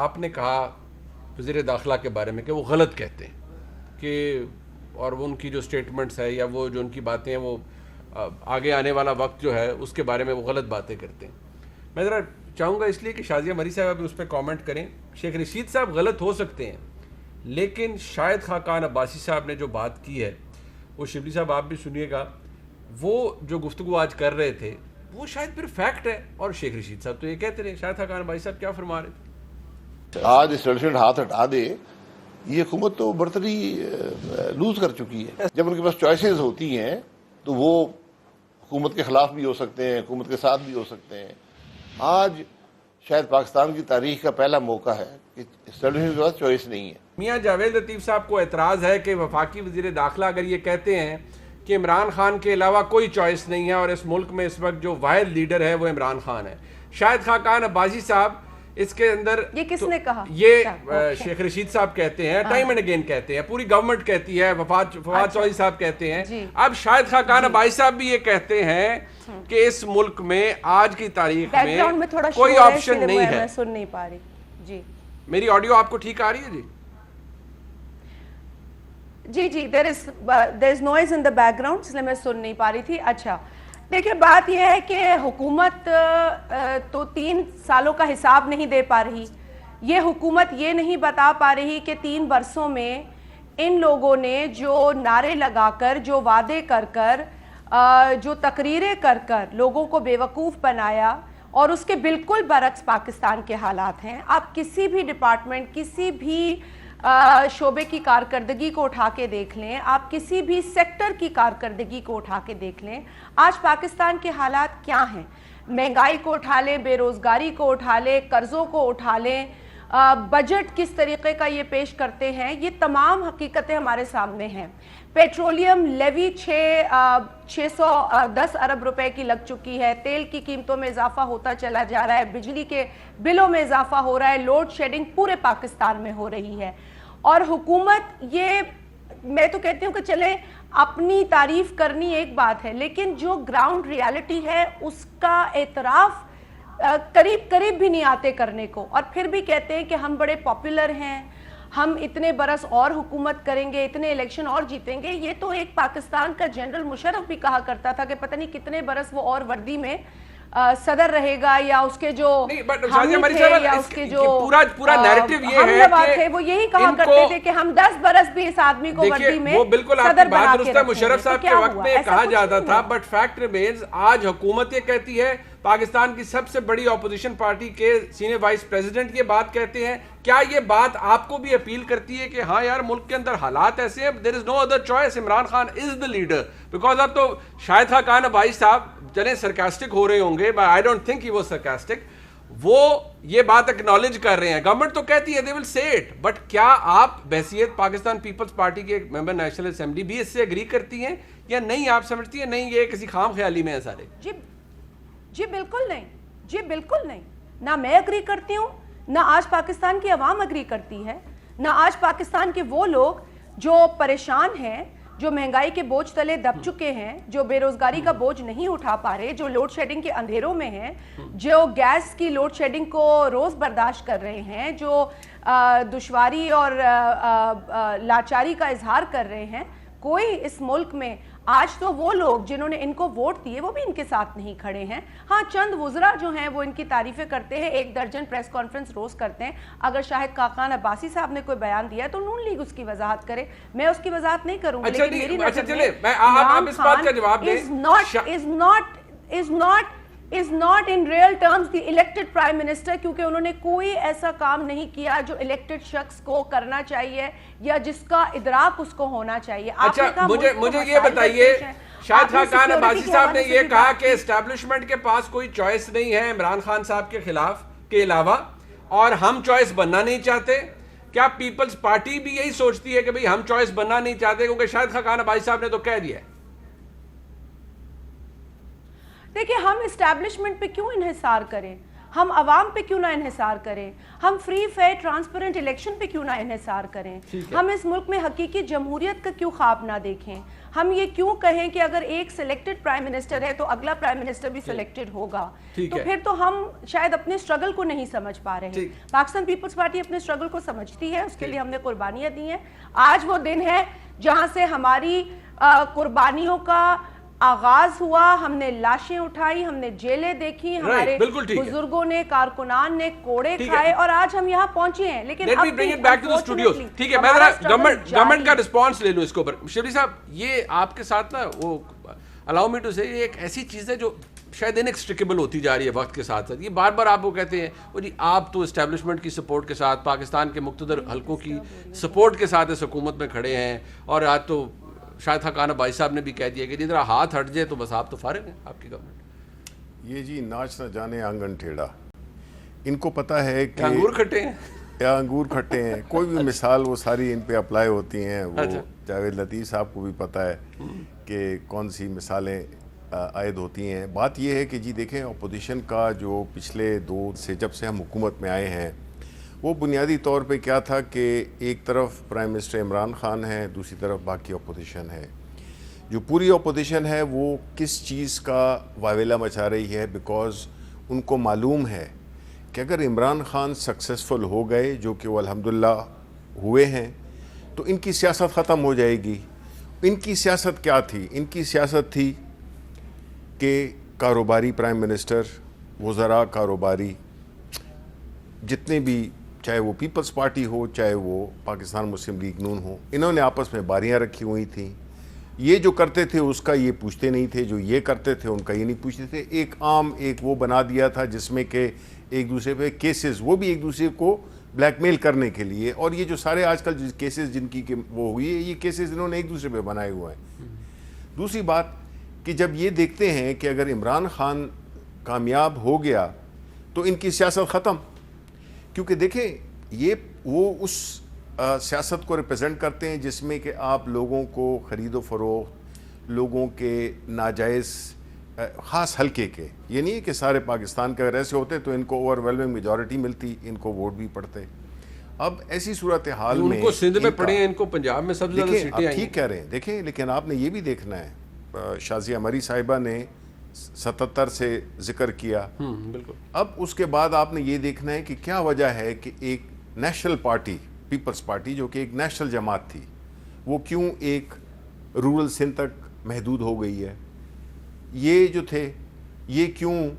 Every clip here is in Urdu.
آپ نے کہا وزیر داخلہ کے بارے میں کہ وہ غلط کہتے ہیں کہ اور وہ ان کی جو سٹیٹمنٹس ہے یا وہ جو ان کی باتیں ہیں وہ آگے آنے والا وقت جو ہے اس کے بارے میں وہ غلط باتیں کرتے ہیں. میں ذرا چاہوں گا اس لیے کہ شازیہ مری صاحب بھی اس پہ کامنٹ کریں. شیخ رشید صاحب غلط ہو سکتے ہیں لیکن شاہد خاقان عباسی صاحب نے جو بات کی ہے وہ شبلی صاحب آپ بھی سنیے گا, وہ جو گفتگو آج کر رہے تھے وہ شاید پھر فیکٹ ہے. اور شیخ رشید صاحب تو یہ کہتے رہے, شاہد خاقان عباسی صاحب کیا فرما رہے تھے. آج اسٹیبلشمنٹ ہاتھ ہٹا دے, یہ حکومت تو برتری لوز کر چکی ہے. جب ان کے پاس چوائسیز ہوتی ہیں تو وہ حکومت کے خلاف بھی ہو سکتے ہیں, حکومت کے ساتھ بھی ہو سکتے ہیں. آج شاید پاکستان کی تاریخ کا پہلا موقع ہے کہ اسٹیبلشمنٹ کے پاس چوائس نہیں ہے. میاں جاوید لطیف صاحب کو اعتراض ہے کہ وفاقی وزیر داخلہ اگر یہ کہتے ہیں کہ عمران خان کے علاوہ کوئی چوائس نہیں ہے اور اس ملک میں اس وقت جو واحد لیڈر ہے وہ عمران خان ہے. شاہد خاقان عباسی صاحب اس کے اندر یہ کس نے کہا؟ یہ شیخ رشید صاحب کہتے ہیں, ٹائم اینڈ اگین کہتے ہیں, پوری گورنمنٹ کہتی ہے, فواد چوہدری صاحب کہتے ہیں. اب شاہد خاقان عباسی صاحب بھی یہ کہتے ہیں کہ اس ملک میں آج کی تاریخ میں کوئی آپشن نہیں ہے. میں سن نہیں پا رہی. جی میری آڈیو آپ کو ٹھیک آ رہی ہے؟ جی there is noise in the background, اس لیے میں سن نہیں پا رہی تھی. اچھا دیکھیں, بات یہ ہے کہ حکومت تو 3 سالوں کا حساب نہیں دے پا رہی. یہ حکومت یہ نہیں بتا پا رہی کہ 3 برسوں میں ان لوگوں نے جو نعرے لگا کر, جو وعدے کر کر, جو تقریریں کر کر لوگوں کو بیوقوف بنایا, اور اس کے بالکل برعکس پاکستان کے حالات ہیں. آپ کسی بھی ڈپارٹمنٹ, کسی بھی شعبے کی کارکردگی کو اٹھا کے دیکھ لیں, آپ کسی بھی سیکٹر کی کارکردگی کو اٹھا کے دیکھ لیں, آج پاکستان کے حالات کیا ہیں. مہنگائی کو اٹھا لیں, بے روزگاری کو اٹھا لیں, قرضوں کو اٹھا لیں, بجٹ کس طریقے کا یہ پیش کرتے ہیں, یہ تمام حقیقتیں ہمارے سامنے ہیں. پیٹرولیم لیوی 610 ارب روپے کی لگ چکی ہے, تیل کی قیمتوں میں اضافہ ہوتا چلا جا رہا ہے, بجلی کے بلوں میں اضافہ ہو رہا ہے, لوڈ شیڈنگ پورے پاکستان میں ہو رہی ہے. اور حکومت, یہ میں تو کہتی ہوں کہ چلیں اپنی تعریف کرنی ایک بات ہے, لیکن جو گراؤنڈ ریالٹی ہے اس کا اعتراف قریب بھی نہیں آتے کرنے کو, اور پھر بھی کہتے ہیں کہ ہم بڑے پاپولر ہیں, ہم اتنے برس اور حکومت کریں گے, اتنے الیکشن اور جیتیں گے. یہ تو ایک پاکستان کا جنرل مشرف بھی کہا کرتا تھا کہ پتہ نہیں کتنے برس وہ اور وردی میں صدر رہے گا, یا اس کے جو حامی تھے یا اس کے جو ہم نوا تھے وہ یہی کہا کرتے تھے کہ ہم 10 برس بھی اس آدمی کو وردی میں صدر بنا کے رکھیں. مشرف صاحب کے وقت میں کہا جاتا تھا, بٹ فیکٹ ریمینز آج حکومت یہ کہتی ہے, پاکستان کی سب سے بڑی اپوزیشن پارٹی کے سینئر وائس پریزیڈنٹ یہ بات کہتے ہیں. کیا یہ بات آپ کو بھی اپیل کرتی ہے کہ ہاں یار ملک کے اندر حالات ایسے ہیں, there is no other choice, Imran Khan is the leader, because اب تو شاہد خاقان عباسی صاحب چلیں سرکاسٹک ہو رہے ہوں گے, but I don't think he was sarcastic, وہ یہ بات اکنالج کر رہے ہیں. گورنمنٹ تو کہتی ہے they will say it, but کیا آپ بحیثیت پاکستان پیپلز پارٹی کے ایک ممبر نیشنل اسمبلی بھی اس سے اگری کرتی ہیں یا نہیں؟ آپ سمجھتی ہیں نہیں یہ کسی خام خیالی میں ہے سارے؟ جی بالکل نہیں, جی بالکل نہیں. نہ میں اگری کرتی ہوں, نہ آج پاکستان کی عوام اگری کرتی ہے, نہ آج پاکستان کے وہ لوگ جو پریشان ہیں, جو مہنگائی کے بوجھ تلے دب چکے ہیں, جو بے روزگاری کا بوجھ نہیں اٹھا پا رہے, جو لوڈ شیڈنگ کے اندھیروں میں ہیں, جو گیس کی لوڈ شیڈنگ کو روز برداشت کر رہے ہیں, جو دشواری اور لاچاری کا اظہار کر رہے ہیں. کوئی اس ملک میں آج تو وہ لوگ جنہوں نے ان کو ووٹ دیے وہ بھی ان کے ساتھ نہیں کھڑے ہیں. ہاں چند وزراء جو ہیں وہ ان کی تعریفیں کرتے ہیں, 1 درجن پریس کانفرنس روز کرتے ہیں. اگر شاہد خاقان عباسی صاحب نے کوئی بیان دیا ہے تو نون لیگ اس کی وضاحت کرے, میں اس کی وضاحت نہیں کروں گی. لیکن میری نظر میں Imran Khan is not in real terms the elected prime minister, کیونکہ انہوں نے کوئی ایسا کام نہیں کیا جو elected شخص کو کرنا چاہیے یا جس کا ادراک اس کو ہونا چاہیے. اچھا مجھے یہ بتائیے, شاہد خاقان عباسی صاحب نے یہ کہا کہ اسٹیبلشمنٹ کے پاس کوئی چوائس نہیں ہے عمران خان صاحب کے خلاف کے علاوہ, اور ہم چوائس بننا نہیں چاہتے. کیا پیپلز پارٹی بھی یہی سوچتی ہے کہ بھئی ہم چوائس بننا نہیں چاہتے؟ کیونکہ شاہد خاقان عباسی صاحب نے تو کہہ دیا ہے. دیکھیں ہم اسٹیبلشمنٹ پہ کیوں انحصار کریں, ہم عوام پہ کیوں نہ انحصار کریں, ہم فری فیئر ٹرانسپیرنٹ الیکشن پہ کیوں نہ انحصار کریں, ہم اس ملک میں حقیقی جمہوریت کا کیوں خواب نہ دیکھیں, ہم یہ کیوں کہیں کہ اگر ایک سلیکٹڈ پرائم منسٹر ہے تو اگلا پرائم منسٹر بھی سلیکٹڈ ہوگا, تو پھر تو ہم شاید اپنے اسٹرگل کو نہیں سمجھ پا رہے ہیں. پاکستان پیپلز پارٹی اپنے اسٹرگل کو سمجھتی ہے, اس کے لیے ہم نے قربانیاں دی ہیں. آج وہ دن ہے جہاں سے ہماری قربانیوں کا آغاز ہوا, ہم نے لاشیں اٹھائی, ہم نے جیلیں دیکھی, ہمارے بزرگوں نے, کارکنان نے کوڑے کھائے, اور آج ہم یہاں پہنچے ہیں. لیکن Let me bring it back to the studios. ٹھیک ہے, میں ذرا گورنمنٹ کا رسپانس لے لوں اس کے اوپر. شبلی صاحب, یہ آپ کے ساتھ نا وہ الاؤ می ٹو سے یہ ایک ایسی چیز ہے جو شاید انیکسٹریکیبل ہوتی جا رہی ہے وقت کے ساتھ ساتھ. یہ بار بار آپ کو کہتے ہیں وہ جی آپ تو اسٹیبلشمنٹ کی سپورٹ کے ساتھ, پاکستان کے مقتدر حلقوں کی سپورٹ کے ساتھ اس حکومت میں کھڑے ہیں, اور آج تو شاید حقانہ بھائی صاحب نے بھی کہہ دیا کہ جی ذرا ہاتھ ہٹ جائے تو بس آپ تو فارغ ہیں آپ کی گورنمنٹ. یہ جی ناچ نہ جانے آنگن ٹیڑھا, ان کو پتہ ہے کہ انگور کھٹے ہیں یا انگور کھٹے ہیں, کوئی بھی مثال وہ ساری ان پہ اپلائی ہوتی ہیں. وہ جاوید لطیف صاحب کو بھی پتہ ہے کہ کون سی مثالیں عائد ہوتی ہیں. بات یہ ہے کہ جی دیکھیں, اپوزیشن کا جو پچھلے دور سے جب سے ہم حکومت میں آئے ہیں, وہ بنیادی طور پہ کیا تھا کہ ایک طرف پرائم منسٹر عمران خان ہے, دوسری طرف باقی اپوزیشن ہے. جو پوری اپوزیشن ہے وہ کس چیز کا واویلا مچا رہی ہے, بیکاز ان کو معلوم ہے کہ اگر عمران خان سکسیسفل ہو گئے, جو کہ وہ الحمدللہ ہوئے ہیں, تو ان کی سیاست ختم ہو جائے گی. ان کی سیاست کیا تھی؟ ان کی سیاست تھی کہ کاروباری پرائم منسٹر, وزراء کاروباری, جتنے بھی, چاہے وہ پیپلز پارٹی ہو چاہے وہ پاکستان مسلم لیگ نون ہو, انہوں نے آپس میں باریاں رکھی ہوئی تھیں. یہ جو کرتے تھے اس کا یہ پوچھتے نہیں تھے, جو یہ کرتے تھے ان کا یہ نہیں پوچھتے تھے. ایک عام ایک وہ بنا دیا تھا جس میں کہ ایک دوسرے پہ کیسز, وہ بھی ایک دوسرے کو بلیک میل کرنے کے لیے, اور یہ جو سارے آج کل کیسز جن کی وہ ہوئی ہے, یہ کیسز انہوں نے ایک دوسرے پہ بنائے ہوئے ہیں. دوسری بات کہ جب یہ دیکھتے ہیں کہ اگر عمران خان کامیاب ہو گیا تو ان کی سیاست ختم, کیونکہ دیکھیں یہ وہ اس سیاست کو ریپرزینٹ کرتے ہیں جس میں کہ آپ لوگوں کو خرید و فروخت, لوگوں کے ناجائز خاص حلقے کے, یہ نہیں ہے کہ سارے پاکستان کے اگر ایسے ہوتے تو ان کو اوور ویلمنگ میجورٹی ملتی, ان کو ووٹ بھی پڑتے. اب ایسی صورتحال میں ان کو سندھ میں پڑے ہیں, ان کو پنجاب میں سب سے زیادہ سیٹیں آئی ہیں. ٹھیک کہہ رہے ہیں, دیکھیں لیکن آپ نے یہ بھی دیکھنا ہے, شازیہ مری صاحبہ نے 77 سے ذکر کیا, بالکل. اب اس کے بعد آپ نے یہ دیکھنا ہے کہ کیا وجہ ہے کہ ایک نیشنل پارٹی, پیپلز پارٹی جو کہ ایک نیشنل جماعت تھی, وہ کیوں ایک رورل سندھ تک محدود ہو گئی ہے. یہ جو تھے یہ کیوں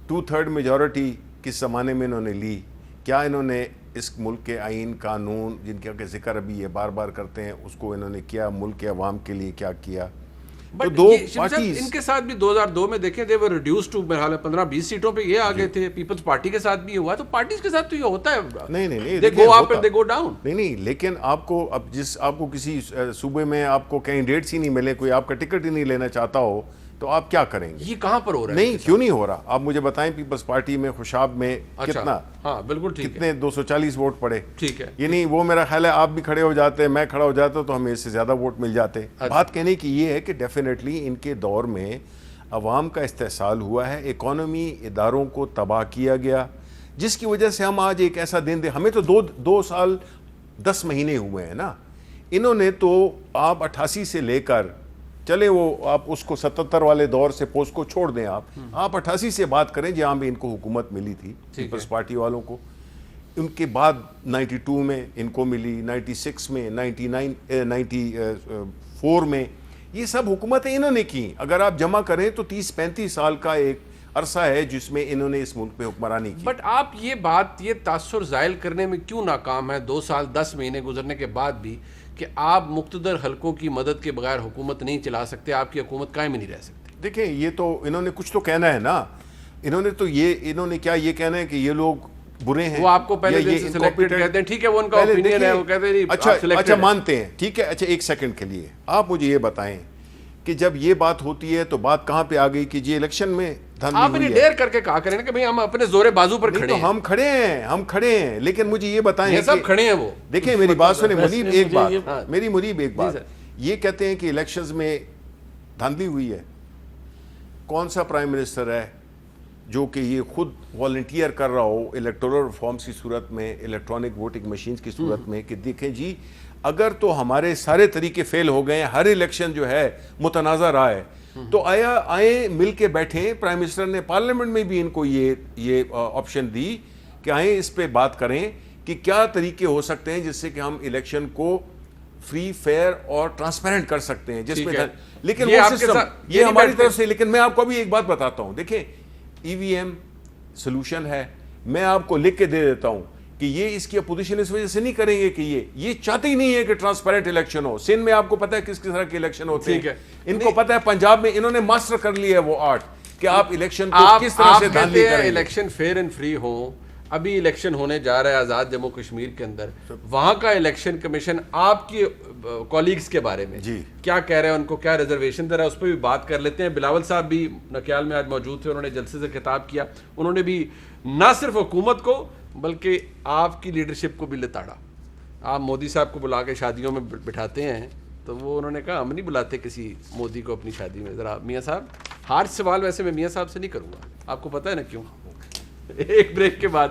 2/3 میجورٹی کس زمانے میں انہوں نے لی. کیا انہوں نے اس ملک کے آئین قانون جن کا ذکر ابھی یہ بار بار کرتے ہیں اس کو انہوں نے کیا, ملک کے عوام کے لیے کیا کیا. تو دو پارٹیز ان کے ساتھ بھی 2002 میں دیکھیں they were reduced to میرے حال 15-20 سیٹوں پہ یہ آگے تھے. پیپلز پارٹی کے ساتھ بھی ہوا, تو پارٹیز کے ساتھ تو یہ ہوتا ہے, نہیں they go up and they go down. نہیں, لیکن آپ کو اب آپ کو کسی صوبے میں آپ کو کینڈیڈیٹس ہی نہیں ملے, کوئی آپ کا ٹکٹ ہی نہیں لینا چاہتا ہو, تو آپ کیا کریں گے؟ یہ کہاں پر ہو رہا ہے؟ نہیں, کیوں نہیں ہو رہا؟ آپ مجھے بتائیں پیپلز پارٹی میں خوشاب میں کتنا, ہاں بالکل ٹھیک ہے, کتنے 240 ووٹ پڑے. ٹھیک ہے, یعنی وہ میرا خیال ہے آپ بھی کھڑے ہو جاتے, میں کھڑا ہو جاتا تو ہمیں اس سے زیادہ ووٹ مل جاتے. بات کہنے کی یہ ہے کہ ڈیفینیٹلی ان کے دور میں عوام کا استحصال ہوا ہے, اکانومی اداروں کو تباہ کیا گیا, جس کی وجہ سے ہم آج ایک ایسا دن دے, ہمیں تو 2 سال 10 مہینے ہوئے ہیں نا. انہوں نے تو آپ 88 سے لے کر چلے, وہ آپ اس کو 77 والے دور سے پوسٹ کو چھوڑ دیں, آپ 88 سے بات کریں جہاں بھی ان کو حکومت ملی تھی پیپلز پارٹی والوں کو. ان کے بعد 92 میں ان کو ملی, 96 میں, 94 میں, یہ سب حکومتیں انہوں نے کی. اگر آپ جمع کریں تو 30-35 سال کا ایک عرصہ ہے جس میں انہوں نے اس ملک پہ حکمرانی کی. بٹ آپ یہ بات, یہ تاثر زائل کرنے میں کیوں ناکام ہے 2 سال 10 مہینے گزرنے کے بعد بھی, کہ آپ مقتدر حلقوں کی مدد کے بغیر حکومت نہیں چلا سکتے, آپ کی حکومت قائم ہی نہیں رہ سکتی؟ دیکھیں یہ تو انہوں نے کچھ تو کہنا ہے نا, انہوں نے کیا یہ کہنا ہے کہ یہ لوگ برے ہیں. وہ آپ کو پہلے دن سے سلیکٹڈ کہتے ہیں, ٹھیک ہے, وہ ان کا اوپینین ہے, وہ کہتے ہیں اچھا مانتے ہیں, ٹھیک ہے. اچھا ایک سیکنڈ کے لیے آپ مجھے یہ بتائیں کہ جب یہ بات ہوتی ہے تو بات کہاں پہ آ گئی کہ جی الیکشن میں آپ انہیں ڈیر کر کے کہا کریں کہ بھئی ہم اپنے زور بازو پر کھڑے ہیں. ہم کھڑے ہیں, لیکن مجھے یہ بتائیں, یہ سب کھڑے ہیں. وہ دیکھیں میری بات سنیں منیب, ایک بات, یہ کہتے ہیں کہ الیکشنز میں دھاندلی ہوئی ہے. کون سا پرائم منسٹر ہے جو کہ یہ خود والنٹیئر کر رہا ہو الیکٹورل ریفارمز کی صورت میں, الیکٹرانک ووٹنگ مشینز کی صورت میں, کہ دیکھیں جی اگر تو ہمارے سارے طریقے فیل ہو گئے ہیں, ہر الیکشن جو ہے متنازع رہا ہے, تو آئیں مل کے بیٹھیں. پرائم منسٹر نے پارلیمنٹ میں بھی ان کو یہ آپشن دی کہ آئیں اس پہ بات کریں کہ کیا طریقے ہو سکتے ہیں جس سے کہ ہم الیکشن کو فری, فیئر اور ٹرانسپیرنٹ کر سکتے ہیں, جس میں لیکن وہ سسٹم یہ ہماری طرف سے. لیکن میں آپ کو ابھی ایک بات بتاتا ہوں, دیکھیں ای وی ایم سولوشن ہے, میں آپ کو لکھ کے دے دیتا ہوں کہ یہ اس کی اپوزیشن اس وجہ سے نہیں کریں گے کہ یہ چاہتے ہی نہیں ہے کہ ٹرانسپیرنٹ الیکشن ہو. سندھ میں آپ کو پتہ ہے کس طرح کے الیکشن ہوتے ہیں, ان کو پتہ ہے پنجاب میں انہوں نے ماسٹر کر لیا ہے وہ آرٹ کہ آپ الیکشن کو کس طرح سے دھاندلی کریں. الیکشن فیئر اینڈ فری ہو. ابھی الیکشن ہونے جا رہا ہے آزاد جموں کشمیر کے اندر, وہاں کا الیکشن کمیشن آپ کی کولیگز کے بارے میں کیا کہہ رہے ہیں, ان کو کیا ریزرویشن دے رہا ہے, اس پہ بھی بات کر لیتے ہیں. بلاول صاحب بھی نکیال میں آج موجود تھے, انہوں نے جلسے سے خطاب کیا, انہوں نے بھی نہ صرف حکومت کو بلکہ آپ کی لیڈرشپ کو بھی لتاڑا. آپ مودی صاحب کو بلا کے شادیوں میں بٹھاتے ہیں, تو وہ انہوں نے کہا ہم نہیں بلاتے کسی مودی کو اپنی شادی میں. ذرا میاں صاحب, ہارش سوال ویسے میں میاں صاحب سے نہیں کروں گا, آپ کو پتہ ہے نا کیوں. ایک بریک کے بعد